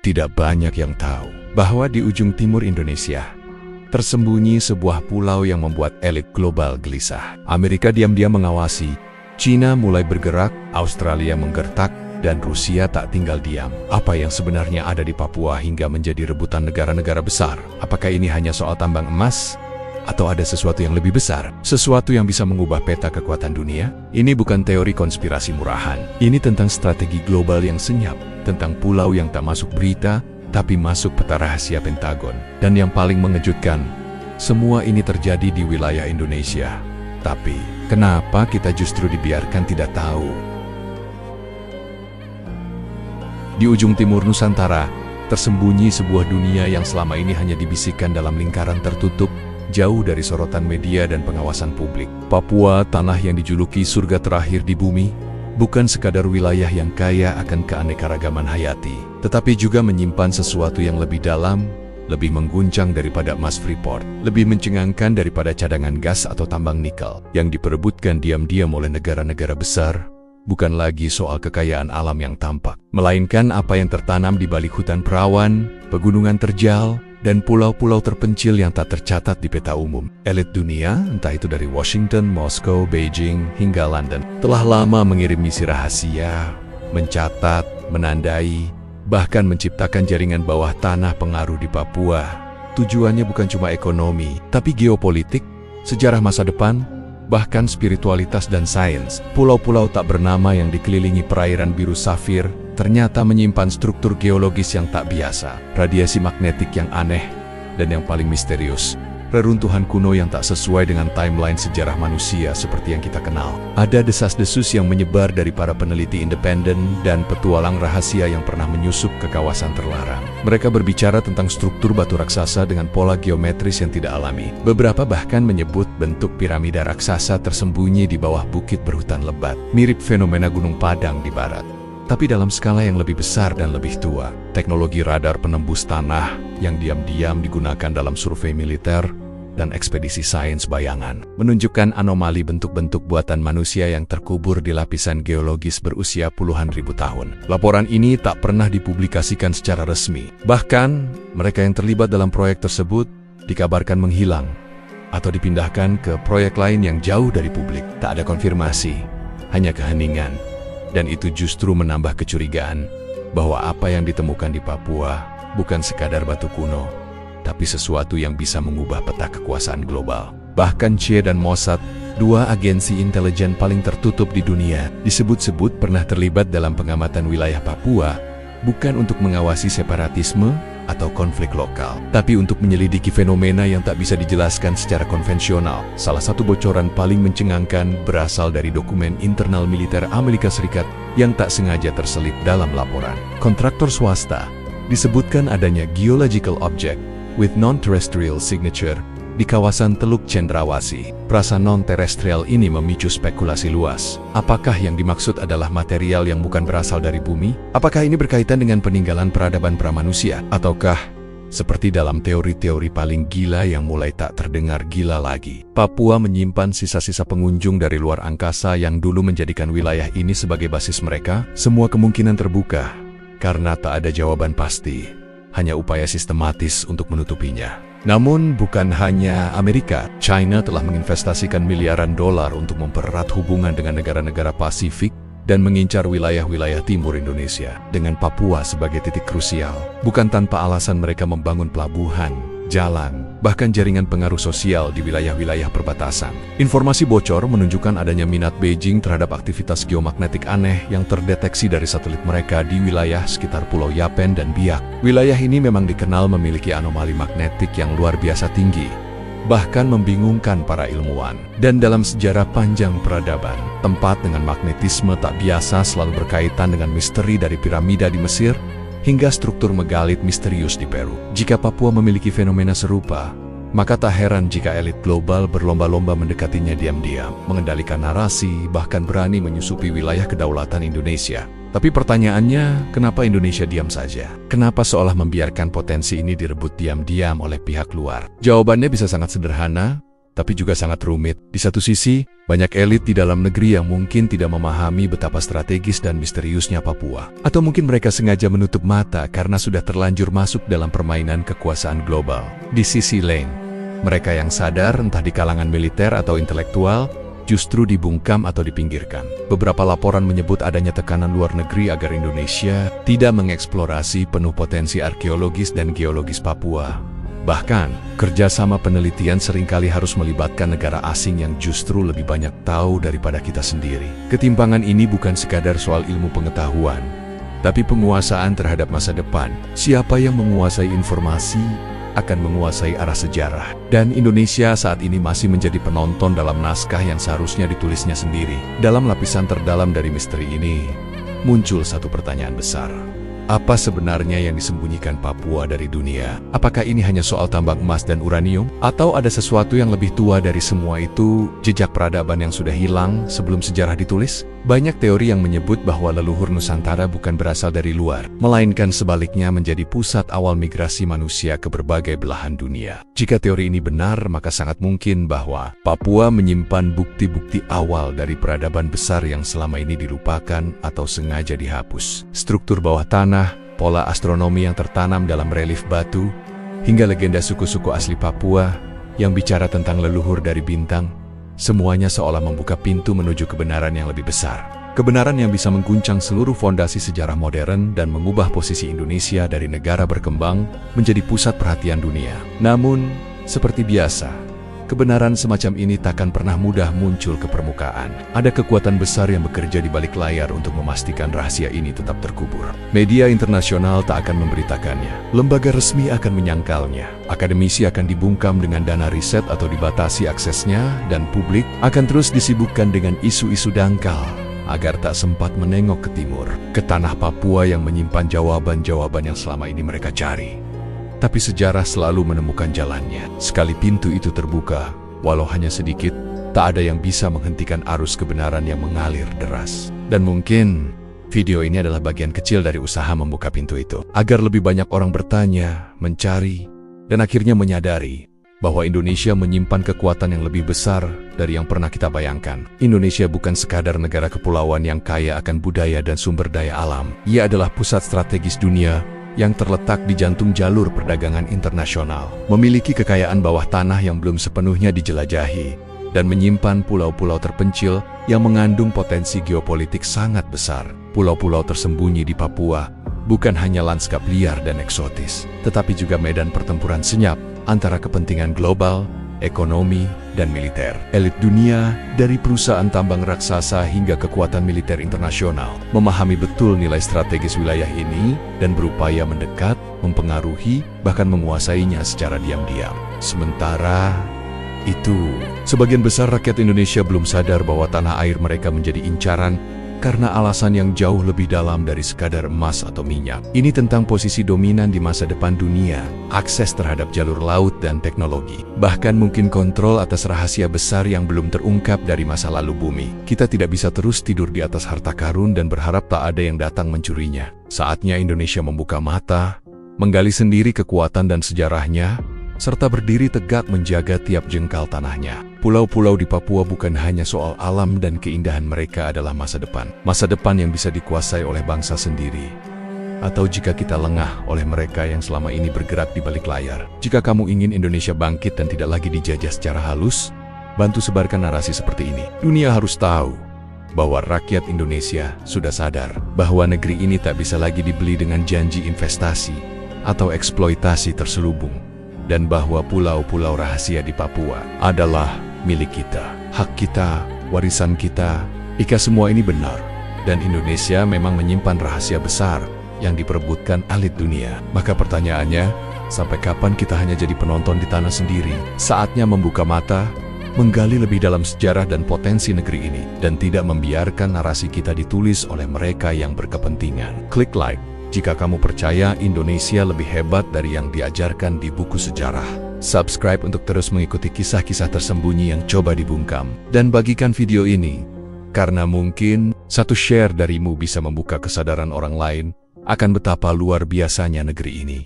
Tidak banyak yang tahu bahwa di ujung timur Indonesia tersembunyi sebuah pulau yang membuat elit global gelisah. Amerika diam-diam mengawasi, China mulai bergerak, Australia menggertak, dan Rusia tak tinggal diam. Apa yang sebenarnya ada di Papua hingga menjadi rebutan negara-negara besar? Apakah ini hanya soal tambang emas? Atau ada sesuatu yang lebih besar? Sesuatu yang bisa mengubah peta kekuatan dunia? Ini bukan teori konspirasi murahan. Ini tentang strategi global yang senyap, tentang pulau yang tak masuk berita, tapi masuk peta rahasia Pentagon. Dan yang paling mengejutkan, semua ini terjadi di wilayah Indonesia. Tapi, kenapa kita justru dibiarkan tidak tahu? Di ujung timur Nusantara, tersembunyi sebuah dunia yang selama ini hanya dibisikkan dalam lingkaran tertutup, jauh dari sorotan media dan pengawasan publik. Papua, tanah yang dijuluki surga terakhir di bumi, bukan sekadar wilayah yang kaya akan keanekaragaman hayati, tetapi juga menyimpan sesuatu yang lebih dalam, lebih mengguncang daripada emas Freeport, lebih mencengangkan daripada cadangan gas atau tambang nikel, yang diperebutkan diam-diam oleh negara-negara besar. Bukan lagi soal kekayaan alam yang tampak, melainkan apa yang tertanam di balik hutan perawan, pegunungan terjal, dan pulau-pulau terpencil yang tak tercatat di peta umum. Elit dunia, entah itu dari Washington, Moskow, Beijing, hingga London, telah lama mengirim misi rahasia, mencatat, menandai, bahkan menciptakan jaringan bawah tanah pengaruh di Papua. Tujuannya bukan cuma ekonomi, tapi geopolitik, sejarah masa depan, bahkan spiritualitas dan sains. Pulau-pulau tak bernama yang dikelilingi perairan biru safir ternyata menyimpan struktur geologis yang tak biasa, radiasi magnetik yang aneh, dan yang paling misterius, reruntuhan kuno yang tak sesuai dengan timeline sejarah manusia seperti yang kita kenal. Ada desas-desus yang menyebar dari para peneliti independen dan petualang rahasia yang pernah menyusup ke kawasan terlarang. Mereka berbicara tentang struktur batu raksasa dengan pola geometris yang tidak alami. Beberapa bahkan menyebut bentuk piramida raksasa tersembunyi di bawah bukit berhutan lebat, mirip fenomena Gunung Padang di barat. Tapi dalam skala yang lebih besar dan lebih tua, teknologi radar penembus tanah yang diam-diam digunakan dalam survei militer dan ekspedisi sains bayangan menunjukkan anomali bentuk-bentuk buatan manusia yang terkubur di lapisan geologis berusia puluhan ribu tahun. Laporan ini tak pernah dipublikasikan secara resmi. Bahkan, mereka yang terlibat dalam proyek tersebut dikabarkan menghilang atau dipindahkan ke proyek lain yang jauh dari publik. Tak ada konfirmasi, hanya keheningan. Dan itu justru menambah kecurigaan bahwa apa yang ditemukan di Papua bukan sekadar batu kuno, tapi sesuatu yang bisa mengubah peta kekuasaan global. Bahkan CIA dan Mossad, dua agensi intelijen paling tertutup di dunia, disebut-sebut pernah terlibat dalam pengamatan wilayah Papua, bukan untuk mengawasi separatisme atau konflik lokal, tapi untuk menyelidiki fenomena yang tak bisa dijelaskan secara konvensional. Salah satu bocoran paling mencengangkan berasal dari dokumen internal militer Amerika Serikat yang tak sengaja terselip dalam laporan. Kontraktor swasta disebutkan adanya geological object with non-terrestrial signature di kawasan Teluk Cendrawasih. Prasa non-terestrial ini memicu spekulasi luas. Apakah yang dimaksud adalah material yang bukan berasal dari bumi? Apakah ini berkaitan dengan peninggalan peradaban pramanusia? Ataukah seperti dalam teori-teori paling gila yang mulai tak terdengar gila lagi, Papua menyimpan sisa-sisa pengunjung dari luar angkasa yang dulu menjadikan wilayah ini sebagai basis mereka? Semua kemungkinan terbuka, karena tak ada jawaban pasti, hanya upaya sistematis untuk menutupinya. Namun bukan hanya Amerika, China telah menginvestasikan miliaran dolar untuk mempererat hubungan dengan negara-negara Pasifik dan mengincar wilayah-wilayah timur Indonesia, dengan Papua sebagai titik krusial. Bukan tanpa alasan mereka membangun pelabuhan, jalan, bahkan jaringan pengaruh sosial di wilayah-wilayah perbatasan. Informasi bocor menunjukkan adanya minat Beijing terhadap aktivitas geomagnetik aneh yang terdeteksi dari satelit mereka di wilayah sekitar Pulau Yapen dan Biak. Wilayah ini memang dikenal memiliki anomali magnetik yang luar biasa tinggi, bahkan membingungkan para ilmuwan. Dan dalam sejarah panjang peradaban, tempat dengan magnetisme tak biasa selalu berkaitan dengan misteri dari piramida di Mesir hingga struktur megalit misterius di Peru. Jika Papua memiliki fenomena serupa, maka tak heran jika elit global berlomba-lomba mendekatinya diam-diam, mengendalikan narasi, bahkan berani menyusupi wilayah kedaulatan Indonesia. Tapi pertanyaannya, kenapa Indonesia diam saja? Kenapa seolah membiarkan potensi ini direbut diam-diam oleh pihak luar? Jawabannya bisa sangat sederhana, tapi juga sangat rumit. Di satu sisi, banyak elit di dalam negeri yang mungkin tidak memahami betapa strategis dan misteriusnya Papua. Atau mungkin mereka sengaja menutup mata karena sudah terlanjur masuk dalam permainan kekuasaan global. Di sisi lain, mereka yang sadar, entah di kalangan militer atau intelektual, justru dibungkam atau dipinggirkan. Beberapa laporan menyebut adanya tekanan luar negeri agar Indonesia tidak mengeksplorasi penuh potensi arkeologis dan geologis Papua. Bahkan, kerjasama penelitian seringkali harus melibatkan negara asing yang justru lebih banyak tahu daripada kita sendiri. Ketimpangan ini bukan sekadar soal ilmu pengetahuan, tapi penguasaan terhadap masa depan. Siapa yang menguasai informasi akan menguasai arah sejarah. Dan Indonesia saat ini masih menjadi penonton dalam naskah yang seharusnya ditulisnya sendiri. Dalam lapisan terdalam dari misteri ini, muncul satu pertanyaan besar. Apa sebenarnya yang disembunyikan Papua dari dunia? Apakah ini hanya soal tambang emas dan uranium? Atau ada sesuatu yang lebih tua dari semua itu, jejak peradaban yang sudah hilang sebelum sejarah ditulis? Banyak teori yang menyebut bahwa leluhur Nusantara bukan berasal dari luar, melainkan sebaliknya menjadi pusat awal migrasi manusia ke berbagai belahan dunia. Jika teori ini benar, maka sangat mungkin bahwa Papua menyimpan bukti-bukti awal dari peradaban besar yang selama ini dilupakan atau sengaja dihapus. Struktur bawah tanah, pola astronomi yang tertanam dalam relief batu, hingga legenda suku-suku asli Papua yang bicara tentang leluhur dari bintang, semuanya seolah membuka pintu menuju kebenaran yang lebih besar. Kebenaran yang bisa mengguncang seluruh fondasi sejarah modern dan mengubah posisi Indonesia dari negara berkembang menjadi pusat perhatian dunia. Namun, seperti biasa, kebenaran semacam ini takkan pernah mudah muncul ke permukaan. Ada kekuatan besar yang bekerja di balik layar untuk memastikan rahasia ini tetap terkubur. Media internasional tak akan memberitakannya. Lembaga resmi akan menyangkalnya. Akademisi akan dibungkam dengan dana riset atau dibatasi aksesnya, dan publik akan terus disibukkan dengan isu-isu dangkal agar tak sempat menengok ke timur, ke tanah Papua yang menyimpan jawaban-jawaban yang selama ini mereka cari. Tapi sejarah selalu menemukan jalannya. Sekali pintu itu terbuka, walau hanya sedikit, tak ada yang bisa menghentikan arus kebenaran yang mengalir deras. Dan mungkin video ini adalah bagian kecil dari usaha membuka pintu itu, agar lebih banyak orang bertanya, mencari, dan akhirnya menyadari bahwa Indonesia menyimpan kekuatan yang lebih besar dari yang pernah kita bayangkan. Indonesia bukan sekadar negara kepulauan yang kaya akan budaya dan sumber daya alam. Ia adalah pusat strategis dunia yang terletak di jantung jalur perdagangan internasional, memiliki kekayaan bawah tanah yang belum sepenuhnya dijelajahi, dan menyimpan pulau-pulau terpencil yang mengandung potensi geopolitik sangat besar. Pulau-pulau tersembunyi di Papua bukan hanya lanskap liar dan eksotis, tetapi juga medan pertempuran senyap antara kepentingan global, ekonomi, dan militer. Elit dunia, dari perusahaan tambang raksasa hingga kekuatan militer internasional, memahami betul nilai strategis wilayah ini dan berupaya mendekat, mempengaruhi, bahkan menguasainya secara diam-diam. Sementara itu, sebagian besar rakyat Indonesia belum sadar bahwa tanah air mereka menjadi incaran karena alasan yang jauh lebih dalam dari sekadar emas atau minyak. Ini tentang posisi dominan di masa depan dunia, akses terhadap jalur laut dan teknologi, bahkan mungkin kontrol atas rahasia besar yang belum terungkap dari masa lalu bumi. Kita tidak bisa terus tidur di atas harta karun dan berharap tak ada yang datang mencurinya. Saatnya Indonesia membuka mata, menggali sendiri kekuatan dan sejarahnya, serta berdiri tegak menjaga tiap jengkal tanahnya. Pulau-pulau di Papua bukan hanya soal alam dan keindahan mereka adalah masa depan. Masa depan yang bisa dikuasai oleh bangsa sendiri. Atau jika kita lengah oleh mereka yang selama ini bergerak di balik layar. Jika kamu ingin Indonesia bangkit dan tidak lagi dijajah secara halus, bantu sebarkan narasi seperti ini. Dunia harus tahu bahwa rakyat Indonesia sudah sadar bahwa negeri ini tak bisa lagi dibeli dengan janji investasi atau eksploitasi terselubung, dan bahwa pulau-pulau rahasia di Papua adalah milik kita, hak kita, warisan kita. Jika semua ini benar, dan Indonesia memang menyimpan rahasia besar yang diperebutkan elit dunia, maka pertanyaannya, sampai kapan kita hanya jadi penonton di tanah sendiri? Saatnya membuka mata, menggali lebih dalam sejarah dan potensi negeri ini, dan tidak membiarkan narasi kita ditulis oleh mereka yang berkepentingan. Klik like jika kamu percaya Indonesia lebih hebat dari yang diajarkan di buku sejarah. Subscribe untuk terus mengikuti kisah-kisah tersembunyi yang coba dibungkam. Dan bagikan video ini, karena mungkin satu share darimu bisa membuka kesadaran orang lain akan betapa luar biasanya negeri ini.